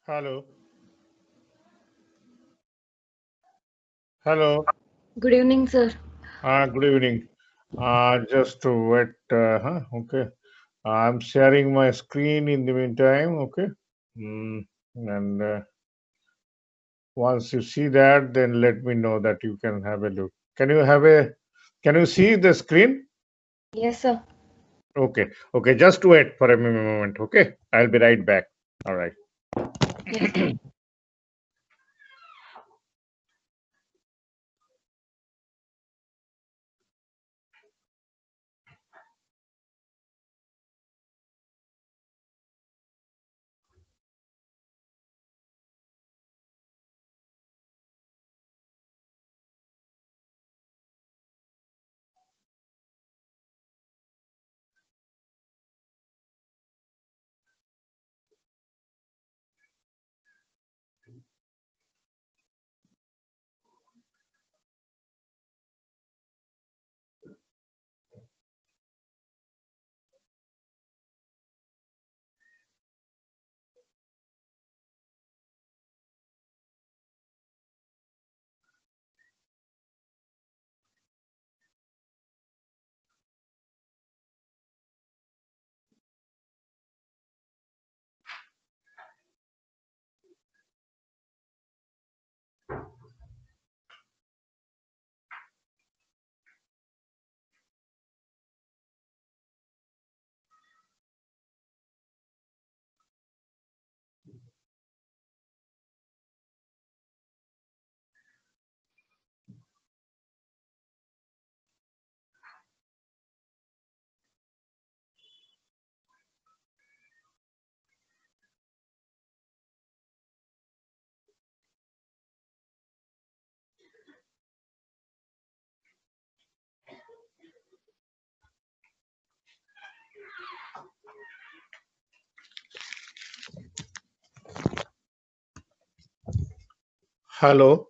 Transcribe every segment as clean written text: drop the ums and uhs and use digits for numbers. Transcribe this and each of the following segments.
Hello. Hello. Good evening, sir. Good evening. Just to wait. Okay. I'm sharing my screen in the meantime. Okay. And once you see that, then let me know that you can have a look. Can you see the screen? Yes, sir. Okay. Okay. Just wait for a moment. Okay. I'll be right back. All right. Yes. Hello.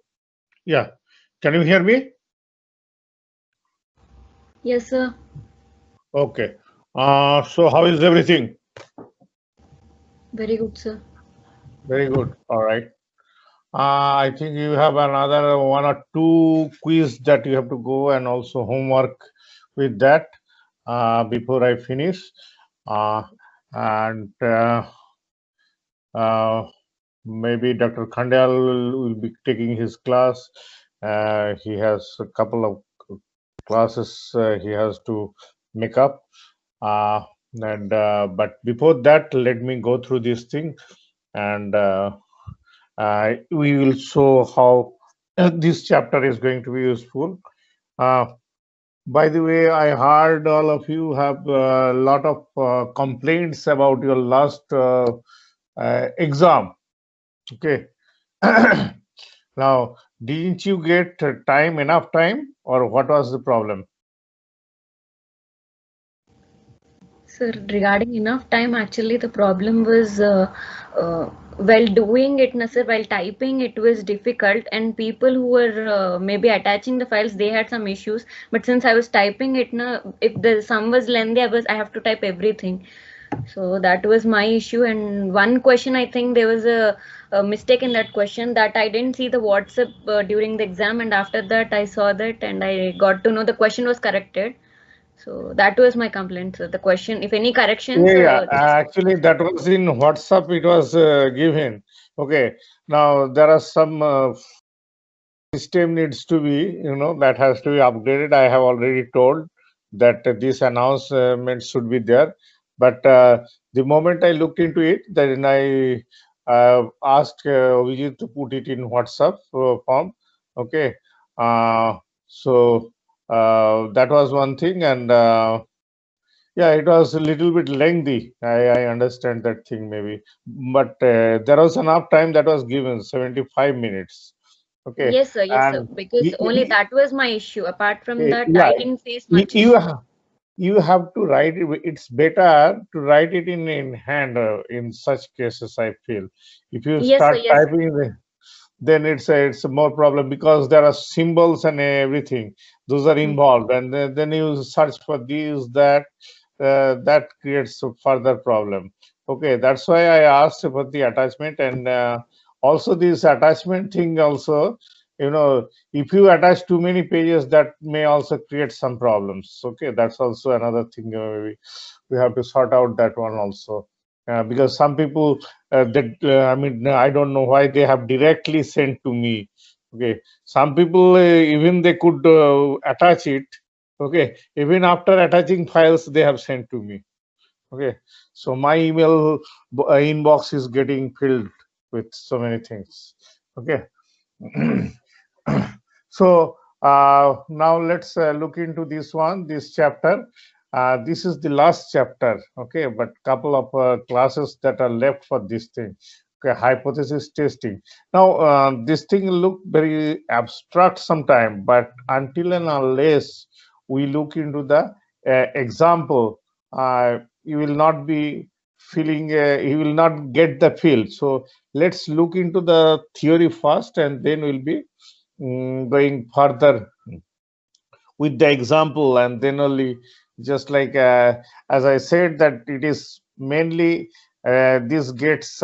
Yeah. Can you hear me? Yes, sir. Okay. So how is everything? Very good, sir. Very good. All right. I think you have another one or two quiz that you have to go and also homework with that before I finish. Uh, and uh, maybe Dr. Khandal will be taking his class. He has a couple of classes he has to make up. Uh, and But before that, let me go through this thing and we will show how this chapter is going to be useful. Uh, by the way, I heard all of you have a lot of complaints about your last exam. Okay. Now, didn't you get enough time, or what was the problem? Sir, regarding enough time, actually, the problem was while doing it, na, sir, while typing, it was difficult, and people who were maybe attaching the files, they had some issues. But since I was typing it, na, if the sum was lengthy, I have to type everything. So that was my issue. And one question, I think there was a mistake in that question that I didn't see the WhatsApp during the exam, and after that I saw that and I got to know the question was corrected. So that was my complaint. So the question, if any corrections, Yeah, yeah. just Actually, that was in WhatsApp. It was given. Okay. Now there are some system needs to be, that has to be upgraded. I have already told that this announcement should be there. But the moment I looked into it, then I asked Vijay to put it in WhatsApp form. Okay. Uh, so that was one thing. And yeah, it was a little bit lengthy. I understand that thing maybe. But there was enough time that was given, 75 minutes. Okay. yes, sir, And because only that was my issue. Apart from that, yeah, I didn't face you, much you issue. ha- you have to write it. It's better to write it in hand in such cases, I feel. If you Yes, sir, start yes. typing, then it's a more problem because there are symbols and everything. Those are Hmm. involved. And then you search for these, that creates a further problem. Okay, that's why I asked about the attachment, and also this attachment thing also, if you attach too many pages, that may also create some problems. Okay, that's also another thing. We have to sort out that one also. Because some people I mean, I don't know why they have directly sent to me. Okay, some people even they could attach it. Okay, even after attaching files, they have sent to me. Okay, so my email inbox is getting filled with so many things. Okay. So now let's look into this chapter. This is the last chapter. Okay, but couple of classes that are left for this thing. Okay, hypothesis testing. Now this thing look very abstract sometime, but until and unless we look into the example, you will not be feeling. You will not get the feel. So let's look into the theory first, and then we'll be going further with the example, and then only, just like as I said, that it is mainly this gets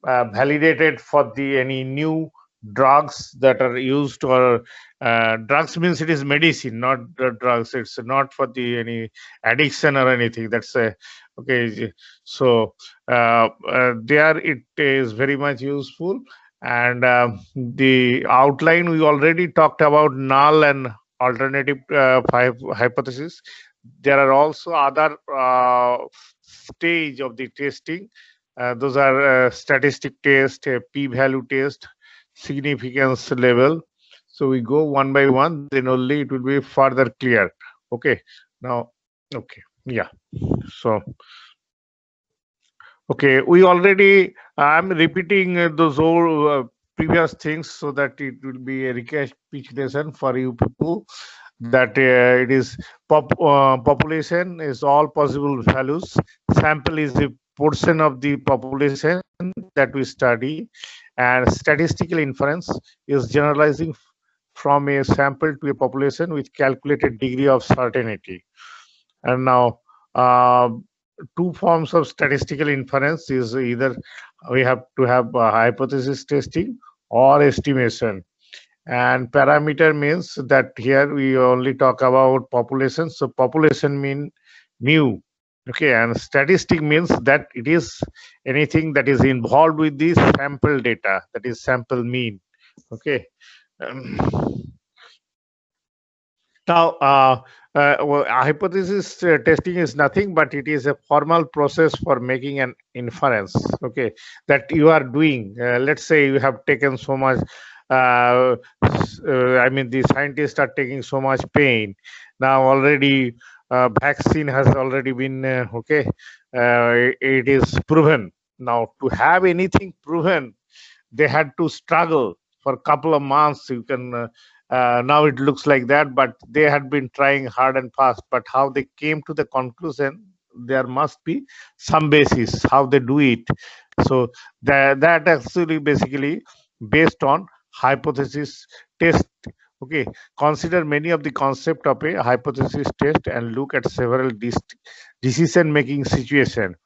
validated for the any new drugs that are used, or drugs means it is medicine, not drugs. It's not for the any addiction or anything. That's okay. So there it is very much useful. And the outline, we already talked about null and alternative hypothesis. There are also other stage of the testing. Those are statistic test, p-value test, significance level. So we go one by one, then only it will be further clear. Okay. Now, okay, yeah. So okay, we already, I'm repeating those old previous things so that it will be a recapitulation for you people, that it is population is all possible values. Sample is a portion of the population that we study, and statistical inference is generalizing from a sample to a population with calculated degree of certainty. And now, two forms of statistical inference is either we have to have hypothesis testing or estimation. And parameter means that here we only talk about population. So population mean mu. Okay, and statistic means that it is anything that is involved with the sample data, that is sample mean. Okay. Um, Now, well, hypothesis testing is nothing but it is a formal process for making an inference. Okay, that you are doing. Let's say you have taken so much. I mean, the scientists are taking so much pain. Now already, vaccine has already been okay. It is proven. Now to have anything proven, they had to struggle for a couple of months. You can now it looks like that, but they had been trying hard and fast. But how they came to the conclusion, there must be some basis how they do it. So that actually basically based on hypothesis test. Okay, consider many of the concept of a hypothesis test and look at several decision making situation.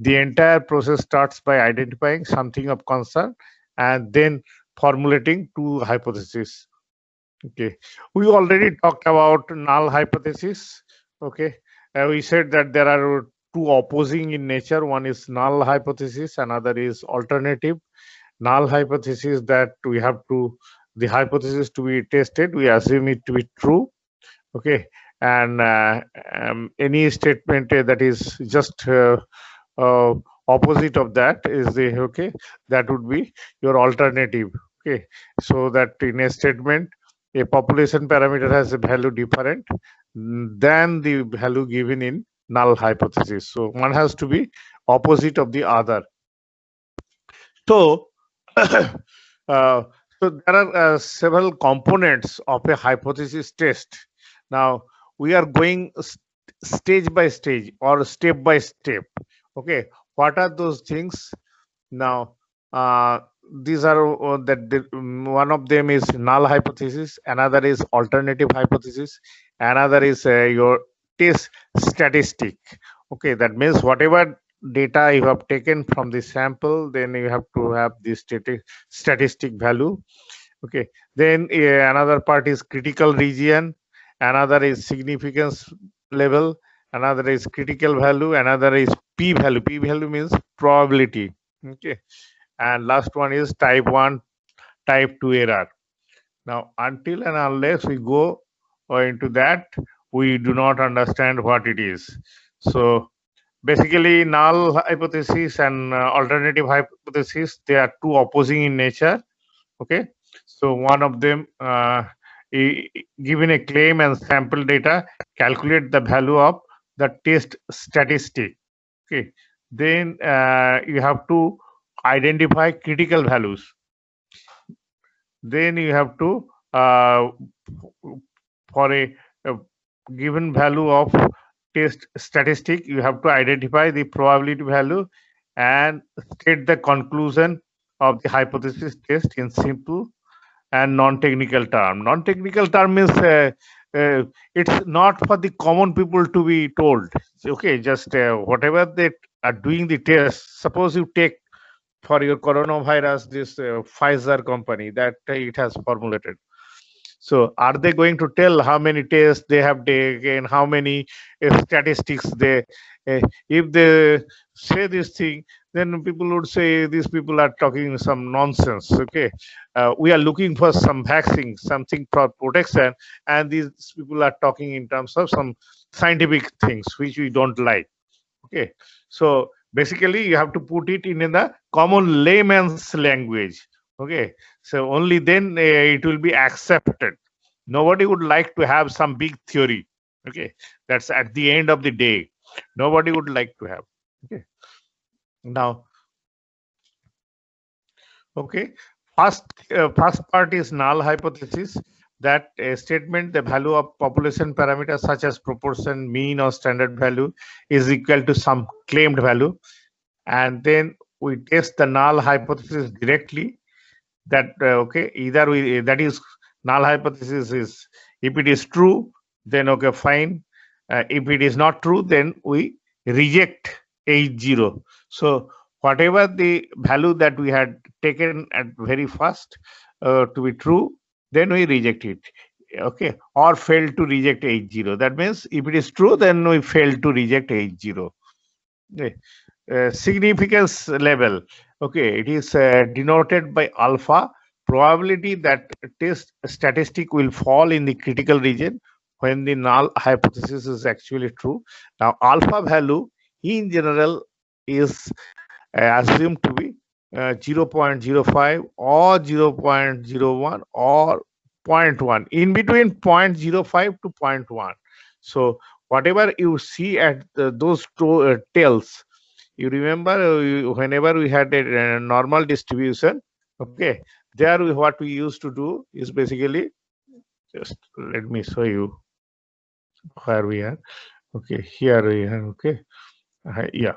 The entire process starts by identifying something of concern and then formulating two hypotheses. Okay, we already talked about null hypothesis. Okay, we said that there are two opposing in nature. One is null hypothesis, another is alternative. Null hypothesis, that we have to, the hypothesis to be tested, we assume it to be true. Okay, and any statement that is just uh, opposite of that is the, okay, that would be your alternative. Okay, so that in a statement a population parameter has a value different than the value given in null hypothesis, so one has to be opposite of the other. So so there are several components of a hypothesis test. Now we are going stage by stage or step by step. Okay, what are those things? Now these are one of them is null hypothesis, another is alternative hypothesis, another is your test statistic. Okay, that means whatever data you have taken from the sample, then you have to have the statistic value. Okay, then another part is critical region, another is significance level, another is critical value, another is p value. P value means probability. Okay, and last one is type 1, type 2 error. Now, until and unless we go into that, we do not understand what it is. So basically, null hypothesis and alternative hypothesis, they are two opposing in nature. Okay, so one of them, given a claim and sample data, calculate the value of the test statistic. Okay, then you have to identify critical values. Then you have to for a given value of test statistic, you have to identify the probability value and state the conclusion of the hypothesis test in simple and non-technical term. Non-technical term means uh, it's not for the common people to be told. Okay, just whatever they are doing the test. Suppose you take for your coronavirus this Pfizer company that it has formulated. So are they going to tell how many tests they have taken, how many statistics they, if they say this thing, then people would say these people are talking some nonsense. Okay, we are looking for some vaccine, something for protection, and these people are talking in terms of some scientific things which we don't like. Okay, so basically you have to put it in the common layman's language. Okay, so only then it will be accepted. Nobody would like to have some big theory. Okay, that's at the end of the day. Nobody would like to have. Okay, now, okay, first part is null hypothesis. That statement, the value of population parameters such as proportion, mean, or standard value is equal to some claimed value, and then we test the null hypothesis directly. That okay, either we, that is, null hypothesis is, if it is true, then okay, fine. If it is not true, then we reject H0. So whatever the value that we had taken at very first to be true, then we reject it. Okay, or fail to reject H0. That means if it is true, then we fail to reject H0. Okay. Significance level. Okay, it is denoted by alpha, probability that test statistic will fall in the critical region when the null hypothesis is actually true. Now, alpha value in general is assumed to be 0.05 or 0.01 or zero point 0.1, in between 0.05 to 0.1. So whatever you see at those two tails, you remember whenever we had a normal distribution, okay, there what we used to do is basically, just let me show you where we are. Okay, here we are. Okay, yeah.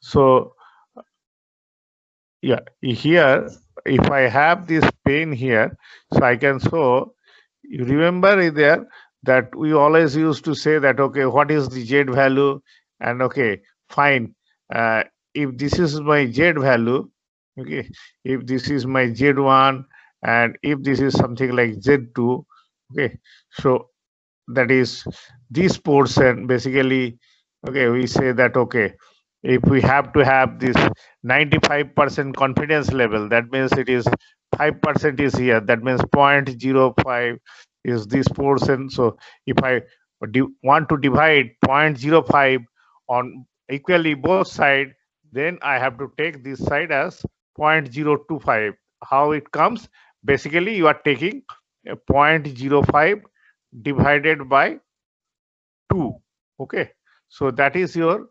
So yeah, here if I have this pen here, so I can show. You remember there that we always used to say that, okay, what is the z value, and okay, fine, uh, if this is my z value, okay, if this is my z1, and if this is something like z2, okay, so that is this portion basically. Okay, we say that, okay, if we have to have this 95% confidence level, that means it is 5% is here, that means 0.05 is this portion. So if I want to divide 0.05 on equally both side, then I have to take this side as 0.025. How it comes? Basically, you are taking 0.05 divided by 2. Okay, so that is your,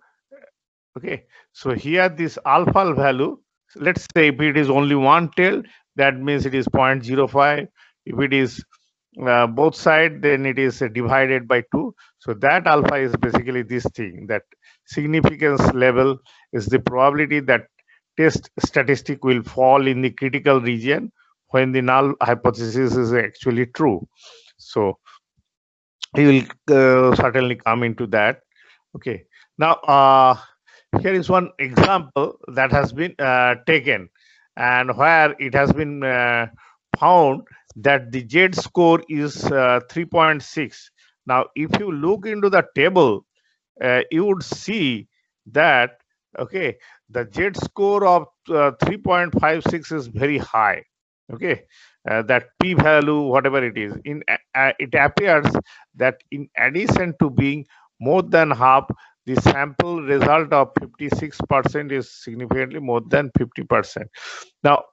okay, so here this alpha value, let's say if it is only one tail, that means it is 0.05. If it is both side, then it is divided by 2. So that alpha is basically this thing, that significance level is the probability that test statistic will fall in the critical region when the null hypothesis is actually true. So he will certainly come into that. Okay, now here is one example that has been taken, and where it has been found that the Z score is 3.6. Now, if you look into the table, you would see that, okay, the Z score of 3.56 is very high. Okay, that p value, whatever it is, it appears that in addition to being more than half, the sample result of 56% is significantly more than 50%. Now,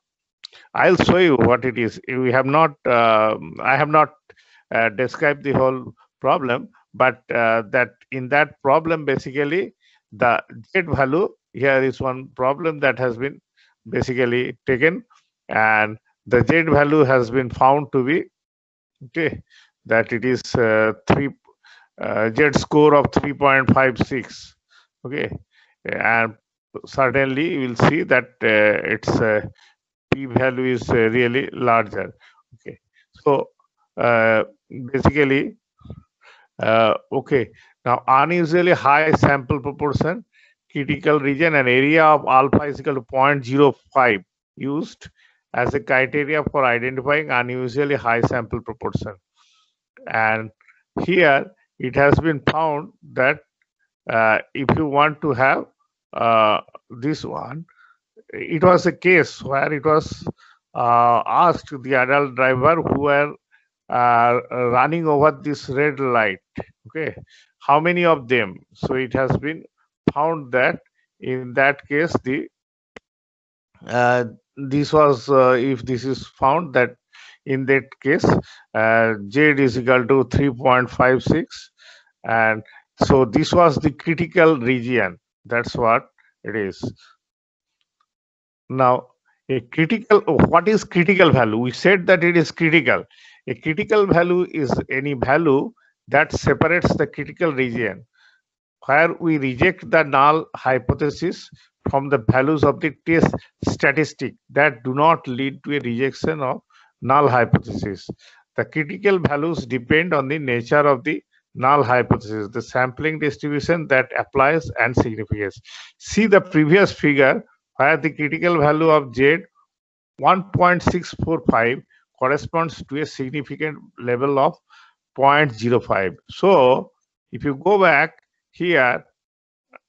I'll show you what it is. We have not, I have not described the whole problem, but that in that problem, basically, the Z value, here is one problem that has been basically taken, and the Z value has been found to be, okay, that it is Z score of 3.56. Okay, and certainly you will see that its p value is really larger. Okay, so uh, basically, okay, now unusually high sample proportion, critical region, and area of alpha is equal to 0.05 used as a criteria for identifying unusually high sample proportion. And here it has been found that if you want to have this one, it was a case where it was asked the adult driver who were running over this red light, okay, how many of them. So it has been found that in that case, the this was if this is found that in that case, Z is equal to 3.56, and so this was the critical region. That's what it is. Now, a critical, what is critical value? We said that it is critical. A critical value is any value that separates the critical region, where we reject the null hypothesis from the values of the test statistic that do not lead to a rejection of null hypothesis. The critical values depend on the nature of the null hypothesis, the sampling distribution that applies, and significance. See the previous figure where the critical value of Z 1.645 corresponds to a significant level of 0.05. So if you go back here,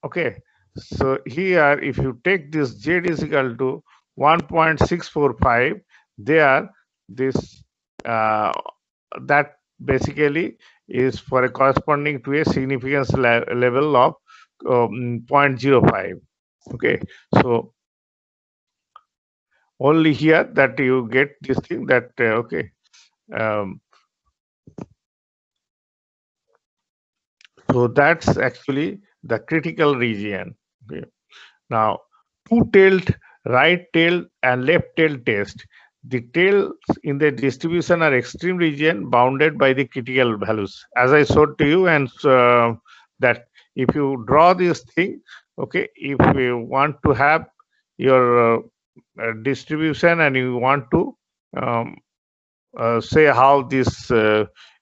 okay, so here if you take this Z is equal to 1.645, there this that basically is for a corresponding to a significance level of 0.05. Okay, so only here that you get this thing that okay, so that's actually the critical region. Okay. Now, two-tailed, right-tailed, and left-tailed test. The tails in the distribution are extreme region bounded by the critical values. As I showed to you, and that if you draw this thing, okay, if you want to have your distribution and you want to say how this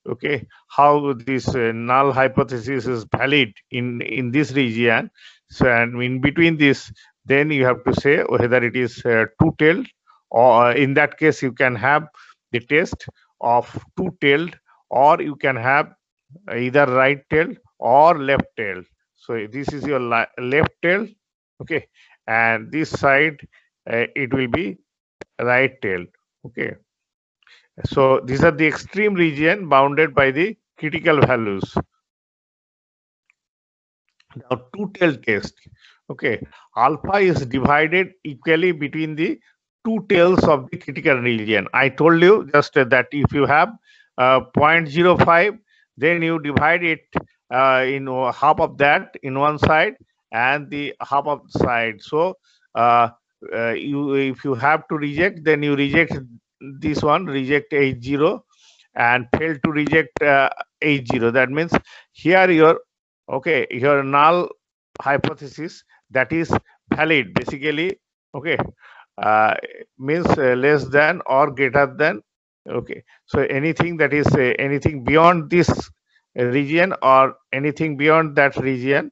okay, how this null hypothesis is valid in this region. So, and in between this, then you have to say whether it is two-tailed, or in that case you can have the test of two-tailed, or you can have either right-tailed or left-tailed. So this is your left-tailed, okay, and this side it will be right-tailed, okay. So these are the extreme region bounded by the critical values. Now, two-tailed test. Okay, alpha is divided equally between the two tails of the critical region. I told you just that if you have 0.05, then you divide it in half of that in one side and the half of the side. So if you have to reject, then you reject this one, reject H0, and fail to reject H0. That means here your, okay, your null hypothesis that is valid basically, okay, means less than or greater than, okay. So anything that is anything beyond this region or anything beyond that region,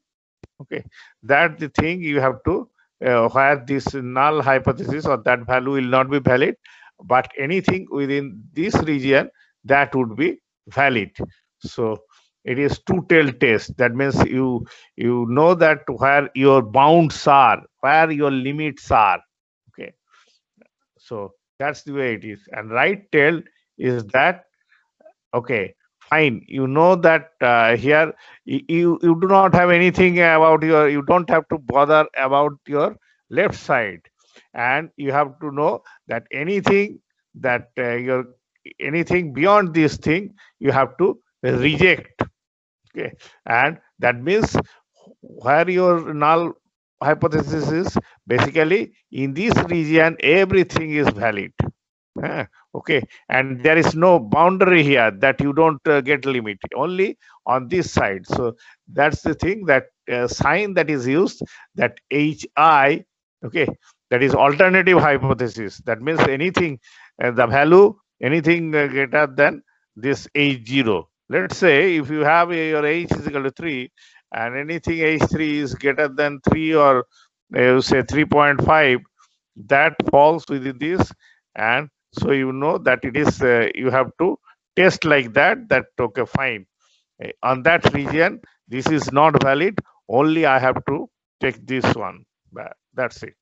okay, that the thing you have to where this null hypothesis or that value will not be valid, but anything within this region that would be valid. So it is two-tailed test. That means you know that where your bounds are, where your limits are. Okay, so that's the way it is. And right-tailed is that, okay, fine. You know that here you do not have anything about your, you don't have to bother about your left side, and you have to know that anything that your anything beyond this thing you have to reject. Okay, and that means where your null hypothesis is, basically in this region everything is valid. Okay, and there is no boundary here that you don't get limit only on this side. So that's the thing, that sign that is used, that hi, okay, that is alternative hypothesis. That means anything the value anything greater than this h0. Let's say if you have your h is equal to 3 and anything h3 is greater than 3 or you say 3.5, that falls within this. And so you know that it is you have to test like that, that okay, fine, on that region this is not valid, only I have to take this one. That's it.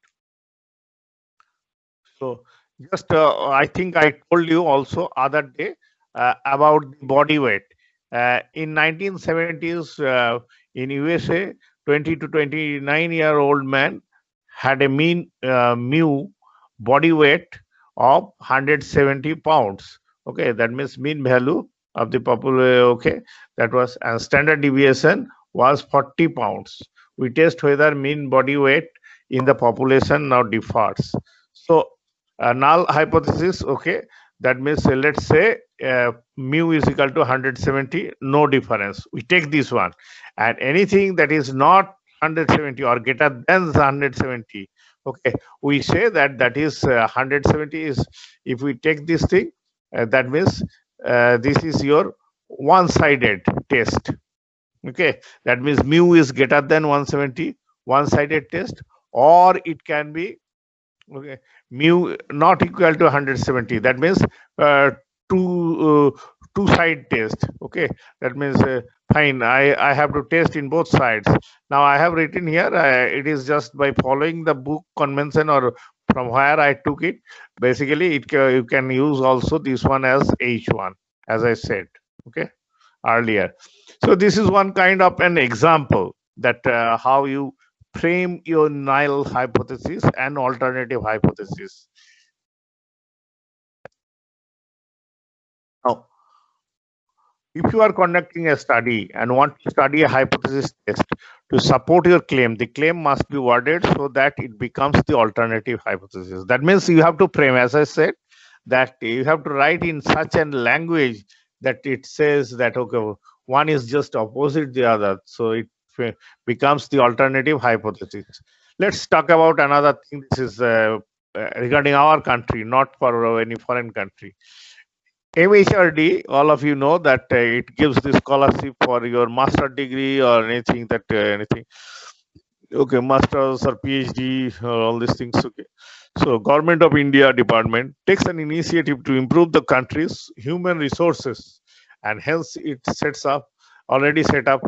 So just I think I told you also other day about the body weight. In 1970s in USA, 20 to 29-year-old man had a mean mu body weight of 170 pounds. Okay, that means mean value of the population. Okay, that was, and standard deviation was 40 pounds. We test whether mean body weight in the population now differs. So null hypothesis, okay, that means let's say mu is equal to 170, no difference. We take this one, and anything that is not 170 or greater than 170, okay, we say that that is 170 is, if we take this thing, that means this is your one-sided test. Okay, that means mu is greater than 170, one-sided test, or it can be, okay, mu not equal to 170. That means uh, two side test. Okay, that means fine, I have to test in both sides. Now I have written here, it is just by following the book convention or from where I took it. Basically you can use also this one as h1, as I said, okay, earlier. So this is one kind of an example that how you frame your null hypothesis and alternative hypothesis. Now, if you are conducting a study and want to study a hypothesis test to support your claim, the claim must be worded so that it becomes the alternative hypothesis. That means you have to frame, as I said, that you have to write in such a language that it says that, okay, one is just opposite the other. So it becomes the alternative hypothesis. Let's talk about another thing. This is regarding our country, not for any foreign country. MHRD, all of you know that it gives the scholarship for your master degree or anything that anything. Okay, masters or PhD or all these things. Okay, so Government of India department takes an initiative to improve the country's human resources, and hence it sets up already set up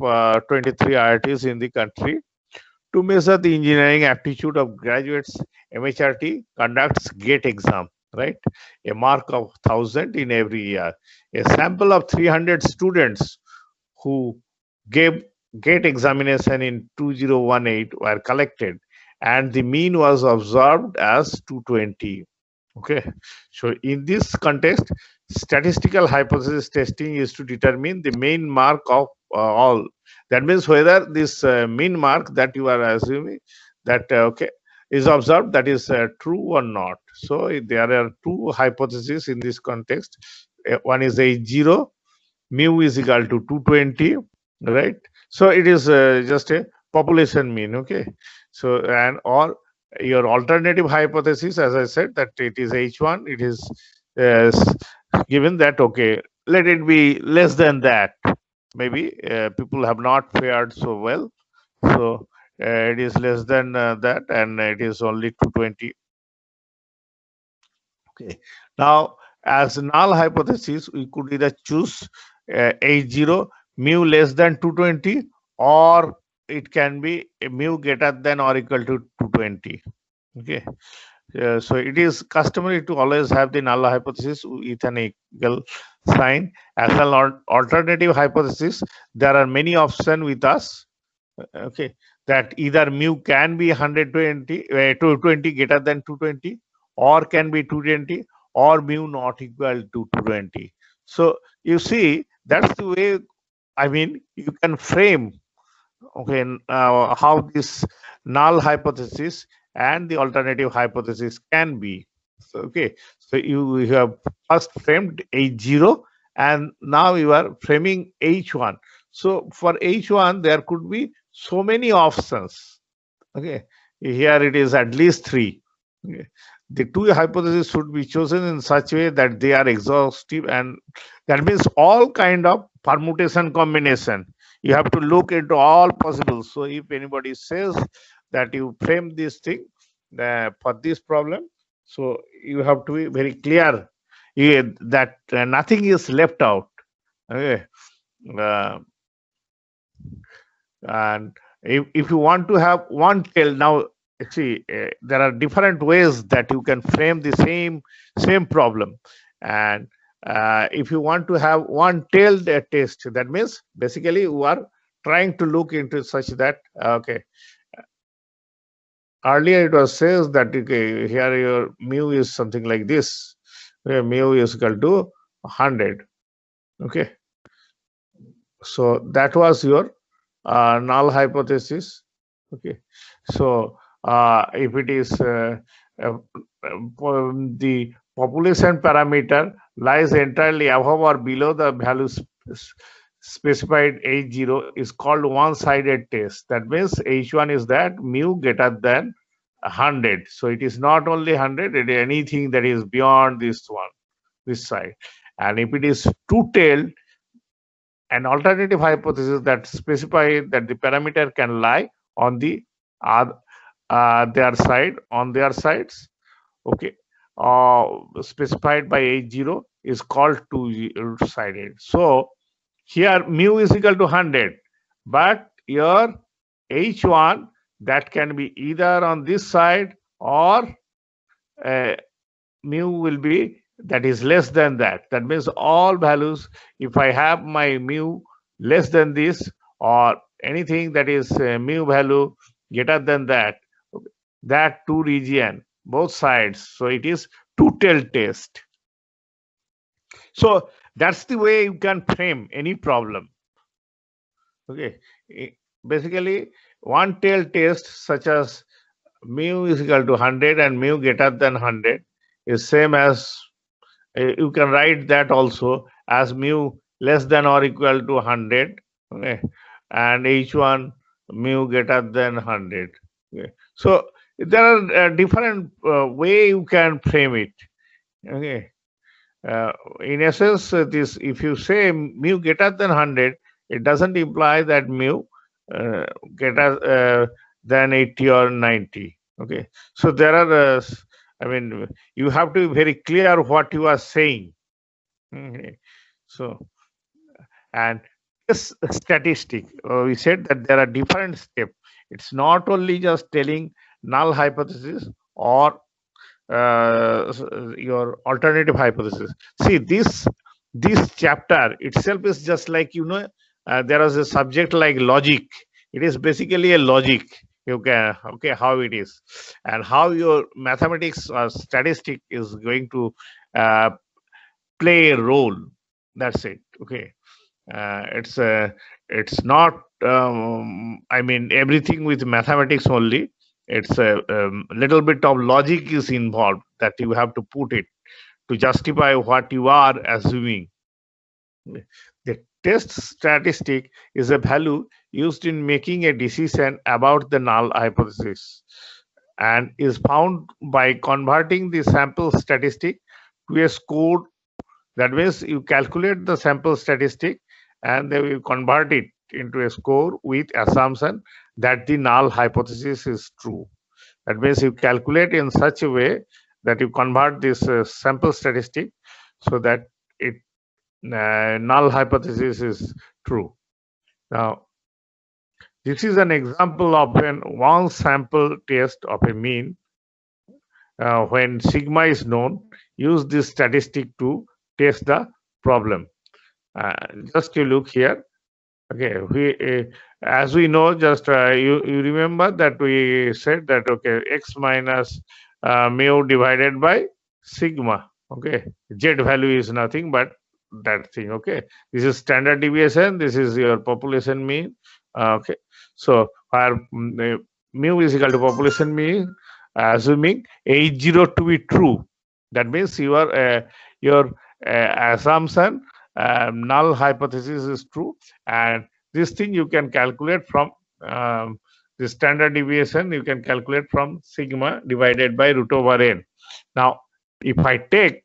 23 IITs in the country. To measure the engineering aptitude of graduates, MHRT conducts GATE exam, right? A mark of 1,000 in every year. A sample of 300 students who gave GATE examination in 2018 were collected, and the mean was observed as 220. Okay, so in this context, statistical hypothesis testing is to determine the mean mark of all. That means whether this mean mark that you are assuming that okay is observed, that is true or not. So there are two hypotheses in this context. One is H0, mu is equal to 220, right? So it is just a population mean. Okay, so and or your alternative hypothesis, as I said, that it is H1, it is uh, given that, okay, let it be less than that. Maybe people have not fared so well, so it is less than that, and it is only 220. Okay. Now, as null hypothesis, we could either choose H0 mu less than 220, or it can be a mu greater than or equal to 220. Okay. So it is customary to always have the null hypothesis with an equal sign. As an alternative hypothesis, there are many options with us. Okay, that either mu can be 120, 220 greater than 220, or can be 220, or mu not equal to 220. So you see, that's the way, I mean, you can frame, okay, how this null hypothesis and the alternative hypothesis can be. So, okay, so you have first framed H0, and now you are framing H1. So for H1, there could be so many options. Okay, here it is at least 3. Okay. The two hypotheses should be chosen in such a way that they are exhaustive, and that means all kind of permutation combination. You have to look into all possible. So if anybody says that you frame this thing for this problem, so you have to be very clear, that nothing is left out. Okay. Uh, and if you want to have one tail, now see, there are different ways that you can frame the same problem. And if you want to have one tailed test, that means basically you are trying to look into such that, okay, earlier it was says that, okay, here your mu is something like this, where mu is equal to 100. Okay, so that was your null hypothesis. Okay, so if it is the population parameter lies entirely above or below the value specified H0, is called one-sided test. That means H1 is that mu greater than 100. So it is not only 100, it is anything that is beyond this one, this side. And if it is two-tailed, an alternative hypothesis that specify that the parameter can lie on the their side, on their sides, okay, specified by H0, is called two-sided. So here mu is equal to 100, but your H1, that can be either on this side, or mu will be, that is less than that. That means all values, if I have my mu less than this, or anything that is mu value greater than that, that two region, both sides. So it is two-tailed test. So that's the way you can frame any problem. Okay, basically one-tailed test such as mu is equal to 100 and mu greater than 100 is same as, you can write that also as mu less than or equal to 100. Okay, and H1 mu greater than 100. Okay, so there are different way you can frame it. Okay, in essence, this, if you say mu greater than 100, it doesn't imply that mu greater than 80 or 90. Okay, so there are, I mean, you have to be very clear what you are saying. Okay. So, and this statistic, we said that there are different steps. It's not only just telling null hypothesis or your alternative hypothesis. See, this chapter itself is just like, there is a subject like logic. It is basically a logic. You can, okay, how it is, and how your mathematics or statistic is going to play a role. That's it. Okay, it's not, I mean, everything with mathematics only. It's a little bit of logic is involved, that you have to put it to justify what you are assuming. The test statistic is a value used in making a decision about the null hypothesis, and is found by converting the sample statistic to a score. That means you calculate the sample statistic, and then you convert it into a score with assumption, that the null hypothesis is true. That means you calculate in such a way that you convert this sample statistic so that it null hypothesis is true. Now, this is an example of an one sample test of a mean. When sigma is known, use this statistic to test the problem. Just to look here. Okay, as we know, just you remember that we said that okay, x minus mu divided by sigma. Okay, z value is nothing but that thing. Okay, this is standard deviation. This is your population mean. Okay, so where mu is equal to population mean, assuming H0 to be true. That means your assumption null hypothesis is true, and this thing you can calculate from the standard deviation. You can calculate from sigma divided by root over n. Now, if I take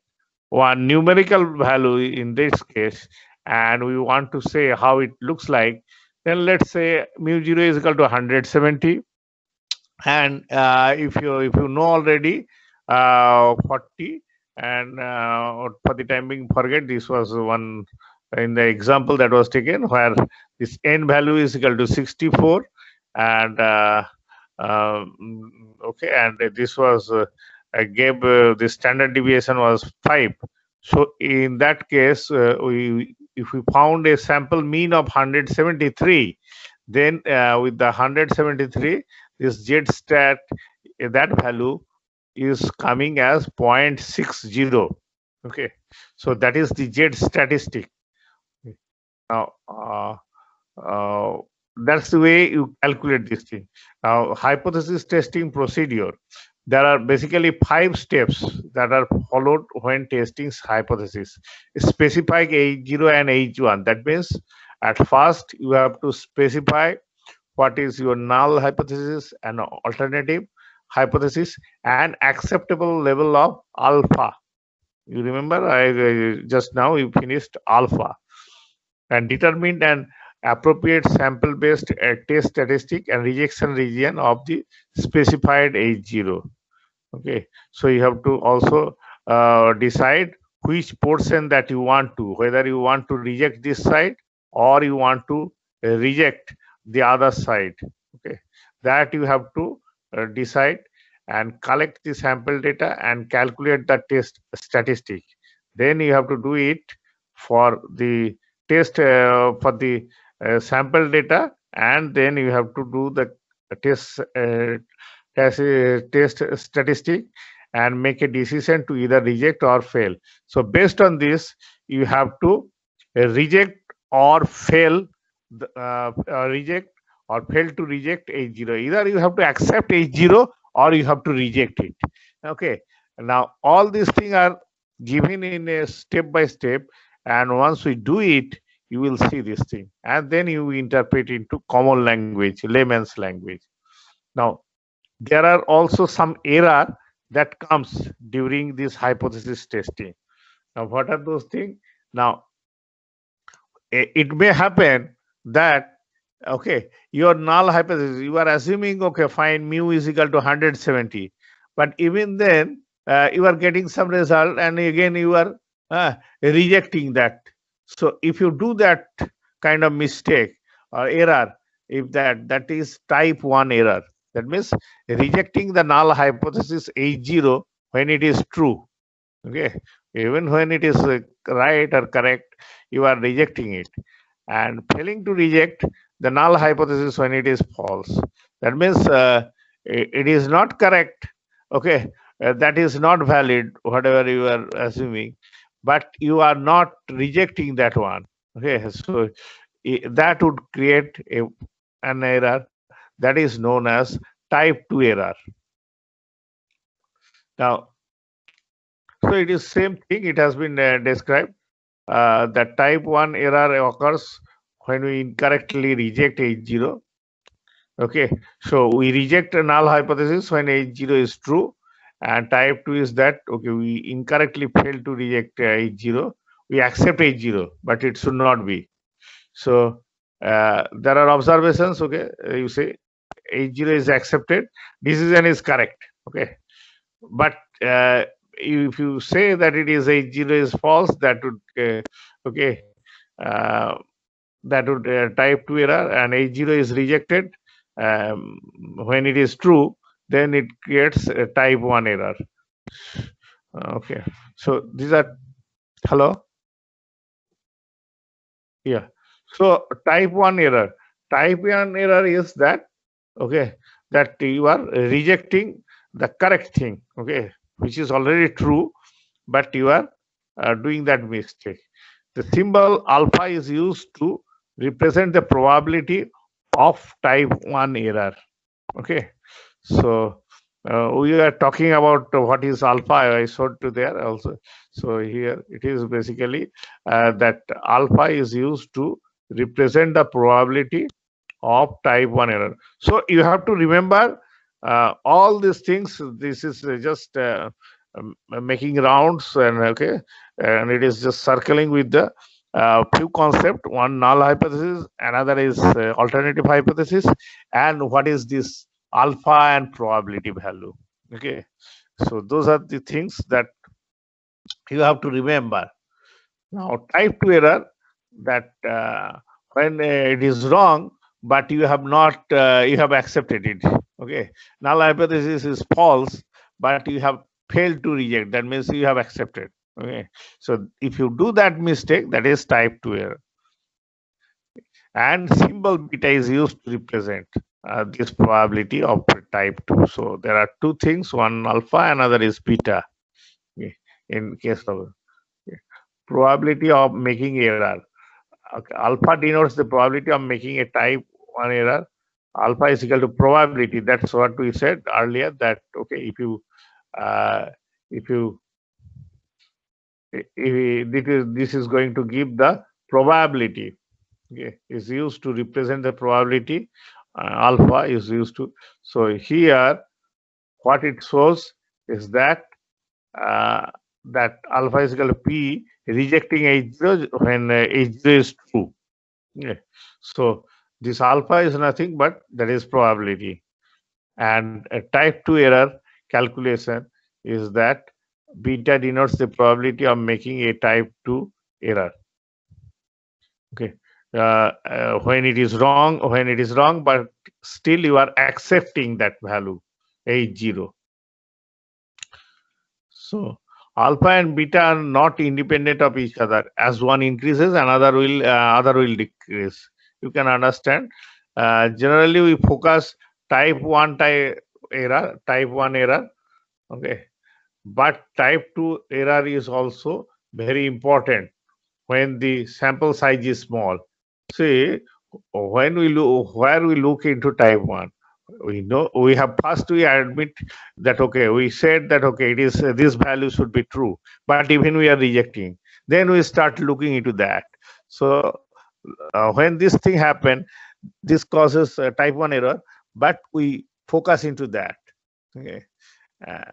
one numerical value in this case, and we want to say how it looks like, then let's say mu 0 is equal to 170, and if you know already 40, and for the time being forget, this was one in the example that was taken where this n value is equal to 64, and okay, and this was gave the standard deviation was 5. So in that case, if we found a sample mean of 173, then with the 173, this z stat, that value is coming as 0.60. Okay, so that is the z statistic. Now that's the way you calculate this thing. Now, hypothesis testing procedure, there are basically 5 steps that are followed when testing hypothesis. Specify H0 and H1. That means at first you have to specify what is your null hypothesis and alternative hypothesis and acceptable level of alpha. You remember, I just now you finished alpha, and determine an appropriate sample based test statistic and rejection region of the specified H0. Okay, so you have to also decide which portion that you want to, whether you want to reject this side or you want to reject the other side. Okay, that you have to decide and collect the sample data and calculate the test statistic. Then you have to do it for the test for the sample data, and then you have to do the test test statistic and make a decision to either reject or fail. So based on this, you have to reject or fail reject or fail to reject H0. Either you have to accept H0 or you have to reject it. Okay, now all these things are given in a step by step, and once we do it, you will see this thing, and then you interpret into common language, layman's language. Now, there are also some error that comes during this hypothesis testing. Now, what are those things? Now, it may happen that okay, your null hypothesis, you are assuming okay, fine, mu is equal to 170, but even then you are getting some result, and again you are rejecting that. So if you do that kind of mistake or error, if that is type 1 error, that means rejecting the null hypothesis H0 when it is true. Okay, even when it is right or correct, you are rejecting it, and failing to reject the null hypothesis when it is false. That means it is not correct. Okay, that is not valid, whatever you are assuming, but you are not rejecting that one. Okay, so that would create an error that is known as type 2 error. Now, so it is same thing. It has been described that type 1 error occurs when we incorrectly reject H0. Okay, so we reject a null hypothesis when H0 is true, and type 2 is that okay, we incorrectly fail to reject H0. We accept H0, but it should not be. So there are observations. Okay, you say H0 is accepted, decision is correct. Okay, but if you say that it is H0 is false, that would okay, uh, that would type 2 error, and H0 is rejected. When it is true, then it creates a type 1 error. Okay, so these are, hello, yeah. So type 1 error. Type 1 error is that, okay, that you are rejecting the correct thing, okay, which is already true, but you are doing that mistake. The symbol alpha is used to represent the probability of type 1 error. Okay, so we are talking about what is alpha. I showed to there also. So here it is basically that alpha is used to represent the probability of type 1 error. So you have to remember all these things. This is just making rounds, and okay, and it is just circling with the few concept. One, null hypothesis, another is alternative hypothesis, and what is this alpha and probability value. Okay, so those are the things that you have to remember. Now, type 2 error, that when it is wrong, but you have not, you have accepted it. Okay, null hypothesis is false, but you have failed to reject. That means you have accepted. Okay, so if you do that mistake, that is type 2 error. And symbol beta is used to represent this probability of type 2. So there are two things: one alpha, another is beta. Okay, in case of probability of making error. Okay, alpha denotes the probability of making a type 1 error. Alpha is equal to probability. That's what we said earlier, that okay, uh, if you if this is going to give the probability, okay, is used to represent the probability. Alpha is used to, so here what it shows is that that alpha is equal to p rejecting H0 when H0 is true. Yeah. So this alpha is nothing but that is probability, and a type 2 error calculation is that beta denotes the probability of making a type 2 error. Okay, when it is wrong, but still you are accepting that value H0. So alpha and beta are not independent of each other. As one increases, other will decrease. You can understand. Generally, we focus type 1 type 1 error. Okay, but type 2 error is also very important when the sample size is small. See, when we look where we look into type 1, we know we have first we admit that okay, we said that okay, it is this value should be true, but even we are rejecting, then we start looking into that. So when this thing happen, this causes type 1 error, but we focus into that. Okay, uh,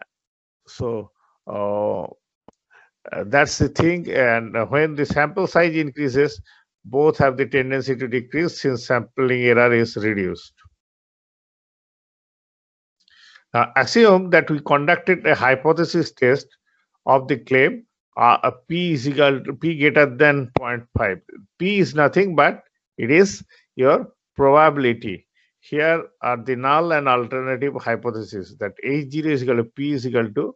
so uh, that's the thing. And when the sample size increases, both have the tendency to decrease since sampling error is reduced. Assume that we conducted a hypothesis test of the claim p is equal to p greater than 0.5. P is nothing but it is your probability. Here are the null and alternative hypothesis that H0 is equal to p is equal to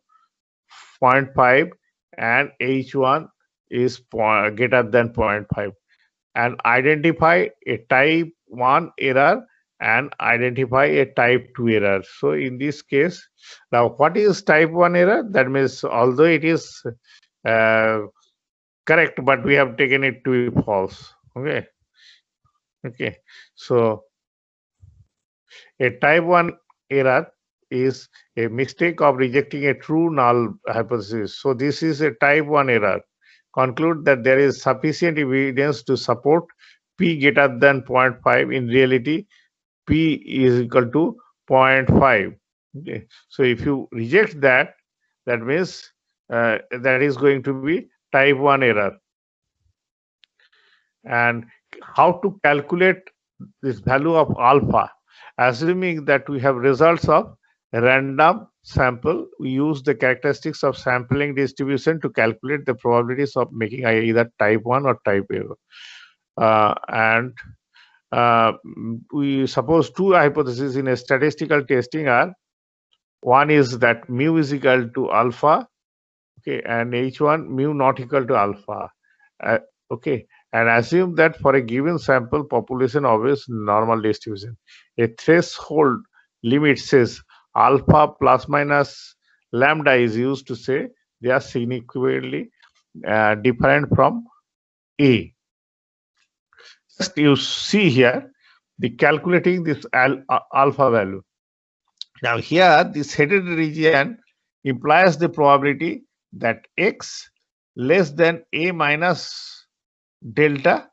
0.5 and H1 is greater than 0.5, and identify a type 1 error and identify a type 2 error. So in this case, now what is type 1 error? That means although it is uh, correct, but we have taken it to be false. Okay. Okay. So a type 1 error is a mistake of rejecting a true null hypothesis. So this is a type 1 error. Conclude that there is sufficient evidence to support p greater than 0.5. In reality, p is equal to 0.5. Okay. So if you reject that, that means that is going to be type 1 error. And how to calculate this value of alpha? assuming that we have results of random sample, we use the characteristics of sampling distribution to calculate the probabilities of making either type 1 or type error. And we suppose two hypotheses in a statistical testing are, one is that mu is equal to alpha, okay, and H1 mu not equal to alpha, okay, and assume that for a given sample population obeys normal distribution. A threshold limit says alpha plus minus lambda is used to say they are significantly different from A. Just you see here the calculating this alpha value. Now here this headed region implies the probability that x less than a minus delta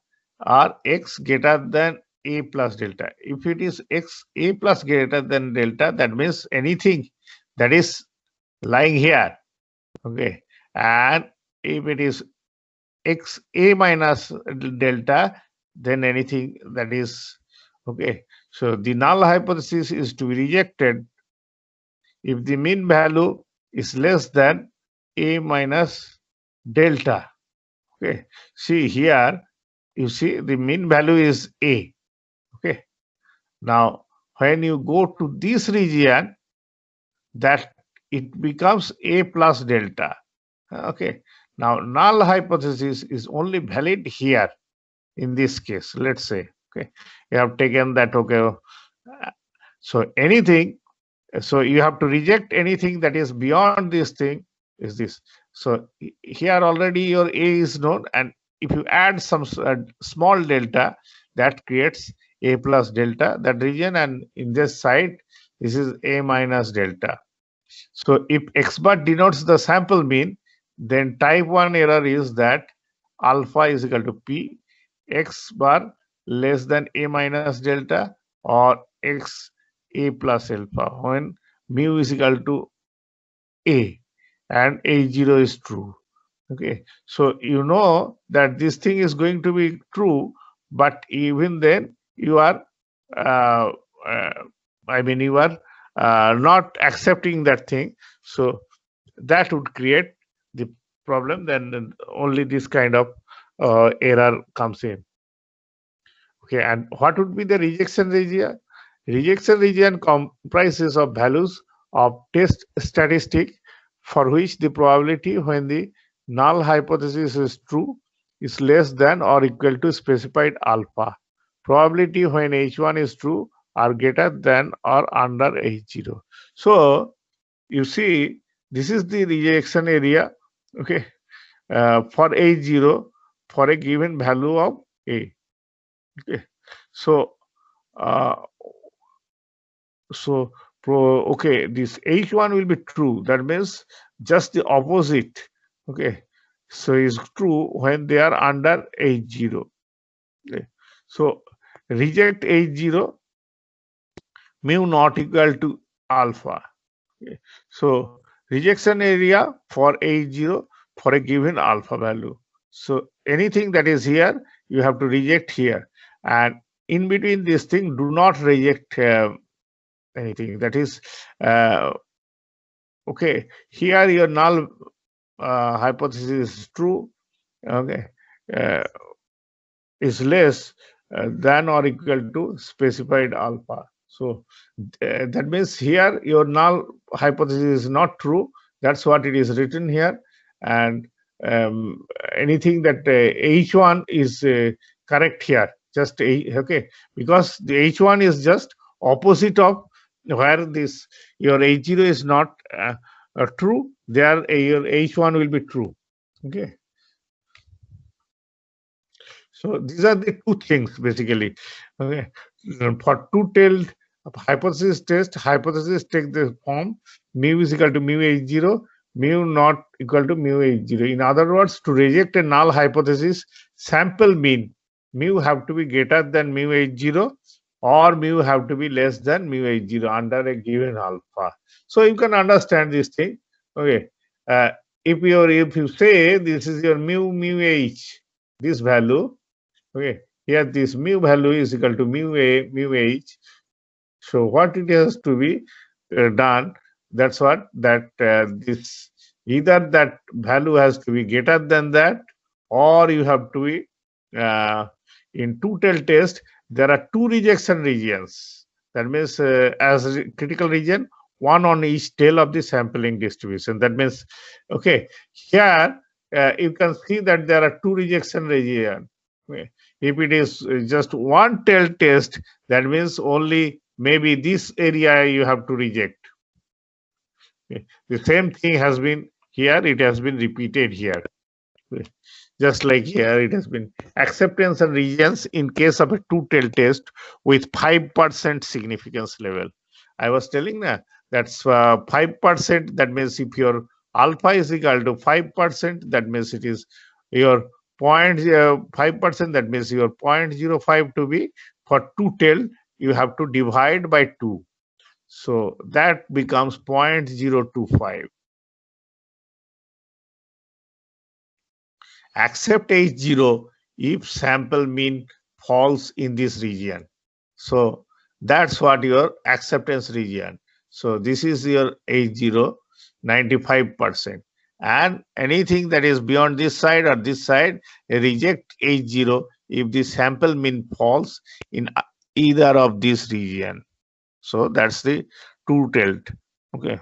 or x greater than a plus delta. If it is x a plus greater than delta, that means anything that is lying here, okay, and if it is x a minus delta, then anything that is, okay. So the null hypothesis is to be rejected if the mean value is less than a minus delta. Okay, see here, you see the mean value is a. Okay, now when you go to this region, that it becomes a plus delta. Okay, now null hypothesis is only valid here in this case. Let's say, okay, you have taken that, okay, so anything, so you have to reject anything that is beyond this thing is this. So here already your a is known, and if you add some small delta, that creates a plus delta, that region, and in this side this is a minus delta. So if x bar denotes the sample mean, then type 1 error is that alpha is equal to p, x bar less than a minus delta, or x a plus alpha when mu is equal to a and a0 is true. Okay, so you know that this thing is going to be true, but even then you are uh, I mean you are not accepting that thing, so that would create the problem. Then only this kind of error comes in. Okay, and what would be the rejection region? Rejection region comprises of values of test statistic for which the probability when the null hypothesis is true is less than or equal to specified alpha. Probability when H1 is true are greater than or under H0. So you see, this is the rejection area, okay, for H0 for a given value of A. Okay, so uh, okay, this H1 will be true. That means just the opposite. Okay, so is true when they are under H0. Okay, so reject H0, mu not equal to alpha. Okay, so rejection area for H0 for a given alpha value. So anything that is here, you have to reject here, and in between this thing, do not reject anything. That is, okay, here your null hypothesis is true, okay, uh, is less than or equal to specified alpha. So that means here your null hypothesis is not true. That's what it is written here, and anything that H1 is correct here, just okay, because the H1 is just opposite of where this your H0 is not true. There your H1 will be true. Okay, so these are the two things basically. Okay, for two-tailed hypothesis test, hypothesis take the form mu is equal to mu H0, mu not equal to mu H0. In other words, to reject a null hypothesis, sample mean mu have to be greater than mu H0 or mu have to be less than mu H0 under a given alpha. So you can understand this thing. Okay, if you say this is your mu H, this value. Okay, here this mu value is equal to mu A, mu H. So what it has to be done, that's what this, either that value has to be greater than that, or you have to be in two-tailed test. There are two rejection regions. That means critical region, one on each tail of the sampling distribution. That means, okay, here you can see that there are two rejection region. Okay. If it is just one tail test, that means only maybe this area you have to reject. Okay. The same thing has been here, it has been repeated here. Okay. Just like here, it has been acceptance and regions in case of a two-tail test with 5% significance level. I was telling that's 5%. That means if your alpha is equal to 5%, that means it is your 0.5%. That means your 0.05 to be for two-tail, you have to divide by 2. So that becomes 0.025. Accept H0 if sample mean falls in this region. So that's what your acceptance region. So this is your H0, 95%. And anything that is beyond this side or this side, reject H0 if the sample mean falls in either of this region. So that's the two-tailed. Okay.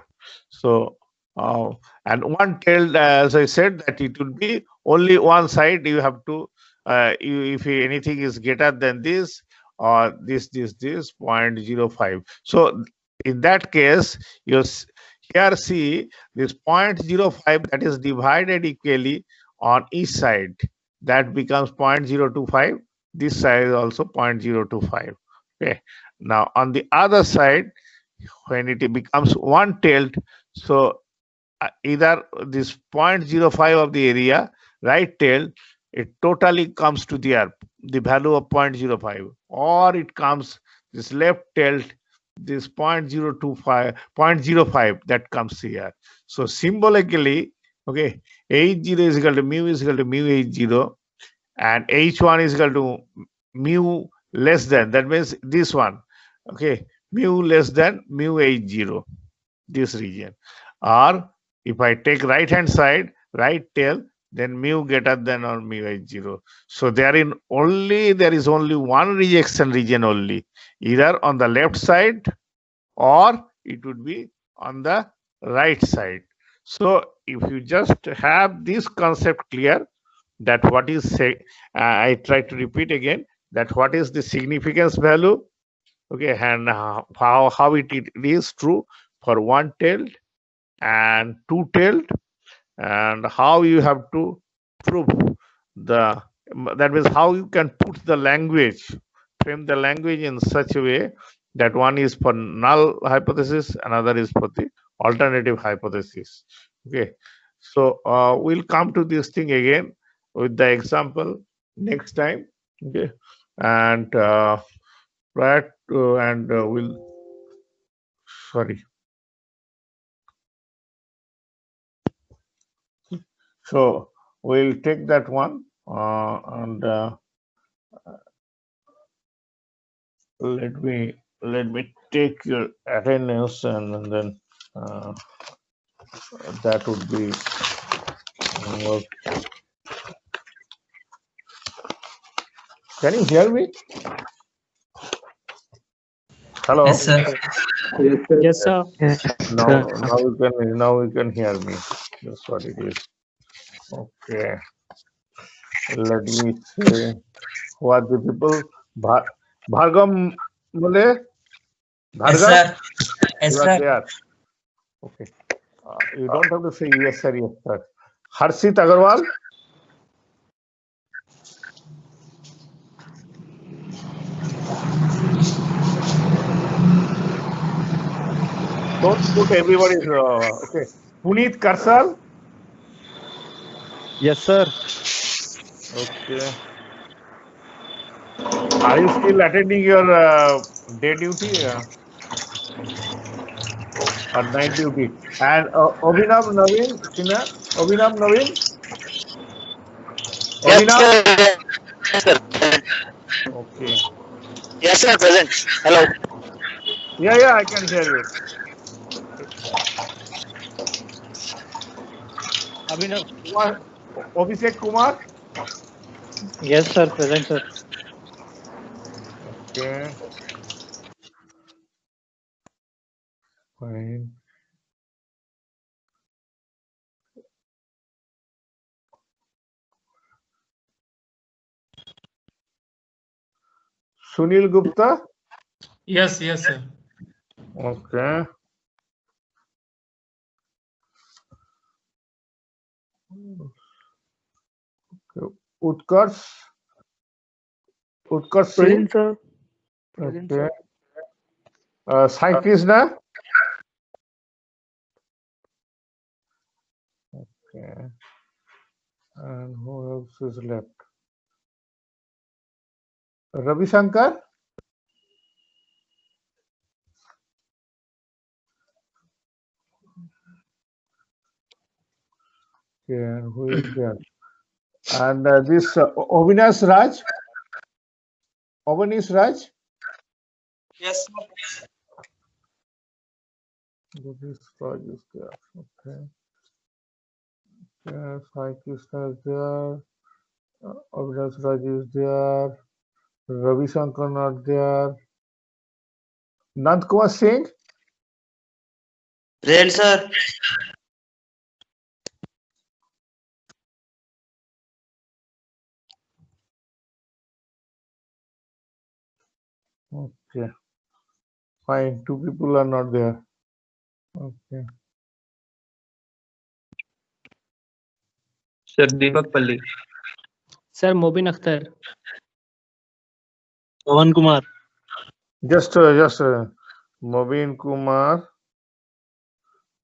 So and one-tailed, as I said, that it will be only one side. You have to, if anything is greater than this or this 0.05. So in that case, you here see this 0.05 that is divided equally on each side. That becomes 0.025. This side is also 0.025. Okay. Now on the other side, when it becomes one-tailed, so either this 0.05 of the area, right tail, it totally comes to the value of 0.05, or it comes this left tail, this 0.025, 0.05 that comes here. So symbolically, okay, H0 is equal to mu H0, and H1 is equal to mu less than, that means this one, okay, mu less than mu H0, this region. Or if I take right hand side, right tail, then mu greater than or mu H0. So there is only one rejection region only, either on the left side or it would be on the right side. So if you just have this concept clear, that what is say, I try to repeat again, that what is the significance value, okay, and how it is true for one-tailed and two-tailed, and how you have to prove the, that means how you can put the language, frame the language in such a way that one is for null hypothesis, another is for the alternative hypothesis. Okay, so we'll come to this thing again with the example next time. Okay, and we'll, sorry. So we'll take that one and let me take your attendance, and then that would be can you hear me? Hello. Yes, sir. Yes, sir. Now you can hear me. That's what it is. Okay. Let me say what the people. Bhargam Mule? Yes, sir. Yes, You are sir. there. Okay. You don't have to say yes, sir, yes, sir. Harshit Agarwal? Don't put everybody's. Okay. Puneet Karsal? Yes, sir. Okay. Are you still attending your day duty or night duty? And Abhinav Naveen, Sinha? Abhinav Naveen? Abhinav? Yes, sir. Okay. Yes, sir. Present. Hello. Yeah, I can hear you. Abhinav Kumar, Abhishek Kumar. Yes, sir. Present, sir. Okay. Fine. Sunil Gupta. Yes, sir. Okay. Utkarsh. Utkarsh Singh. Present, sir. Present, Okay. sir. Sai Krishna. Okay. And who else is left? Ravi Shankar. Okay. And who is there? And this Avinash Raj. Avanish Raj. Yes. Avanish Raj is there. Okay. Yes, Sai Krishna is there. Avinash Raj is there. Ravi Shankar not there. Nand Kumar Singh. Present, sir. Okay. Fine. Two people are not there. Okay. Sir Deepak Palli. Sir, Mobin Akhtar. Pawan Kumar. Just Mobin Kumar,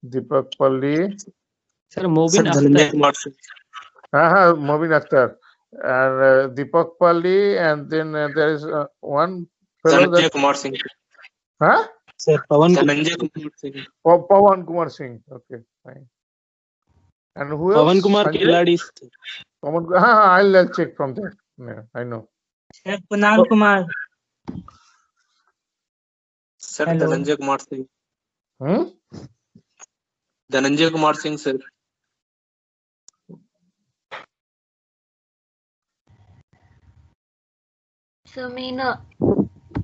Deepak Palli, Sir, Mobin Dhananjay Akhtar. Kumar Singh. Mobin Akhtar, and Deepak Palli, and then there is one fellow Dhananjay that, Kumar Singh. Sir, Pawan Kumar. Dhananjay Kumar Singh. Pawan Kumar Singh. Okay, fine. And who Pawan else? Kumar Sanjay? Keladi. I'll check from there. Yeah, I know. Sir Kunal Kumar. Sir Hello. Dhananjay Kumar Singh. Hmm? Dhananjay Kumar Singh, sir. Samina.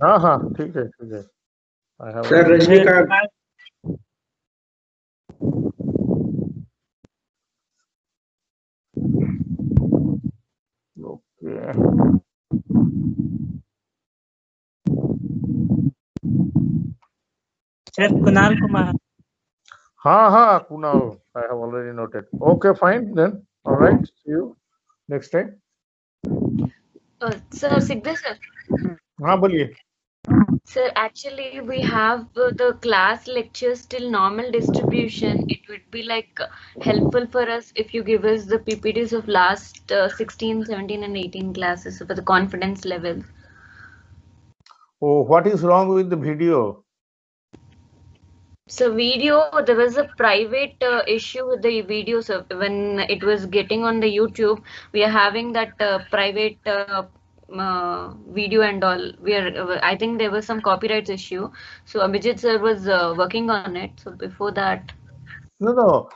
हाँ ठीक है I have Sir Rajnikant. okay. Sir Kunal Kumar. Kunal, I have already noted. Okay, fine then. All right, see you next time. Sir, Sigdha sir. हाँ बोलिए. Sir, actually, we have the class lectures till normal distribution. It would be like helpful for us if you give us the PPTs of last 16, 17, and 18 classes for the confidence level. Oh, what is wrong with the video? So video, there was a private issue with the video. So when it was getting on the YouTube, we are having that private video and all. I think there was some copyright issue. So Abhijit sir was working on it. So before that. No.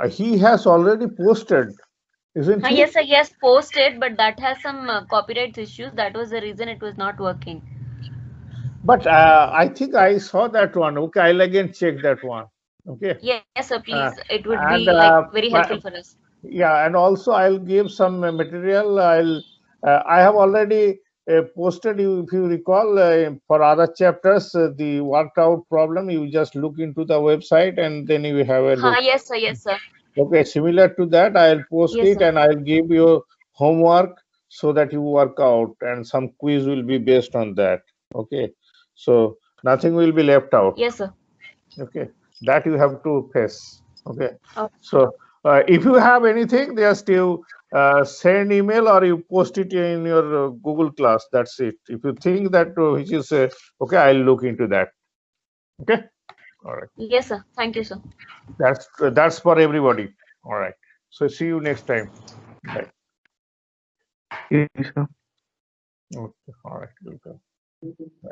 He has already posted, isn't he? Yes, sir. He has posted, but that has some copyright issues. That was the reason it was not working. But I think I saw that one. Okay, I'll again check that one. Okay. Yes, sir. Please, it would and, be like very helpful for us. Yeah, and also I'll give some material. I have already posted you, if you recall, for other chapters, the worked out problem. You just look into the website and then you have a look. Yes, sir. Yes, sir. Okay, similar to that, I'll post Yes, it sir. and I'll give you homework so that you work out, and some quiz will be based on that. Okay, so nothing will be left out. Yes, sir. Okay, that you have to face. Okay, Okay. so if you have anything, just you send email or you post it in your Google class. That's it. If you think that which is okay, I'll look into that. Okay, all right. Yes, sir. Thank you, sir. That's for everybody. All right. So see you next time. Bye. Yes, sir. Okay. All right. Welcome. Bye.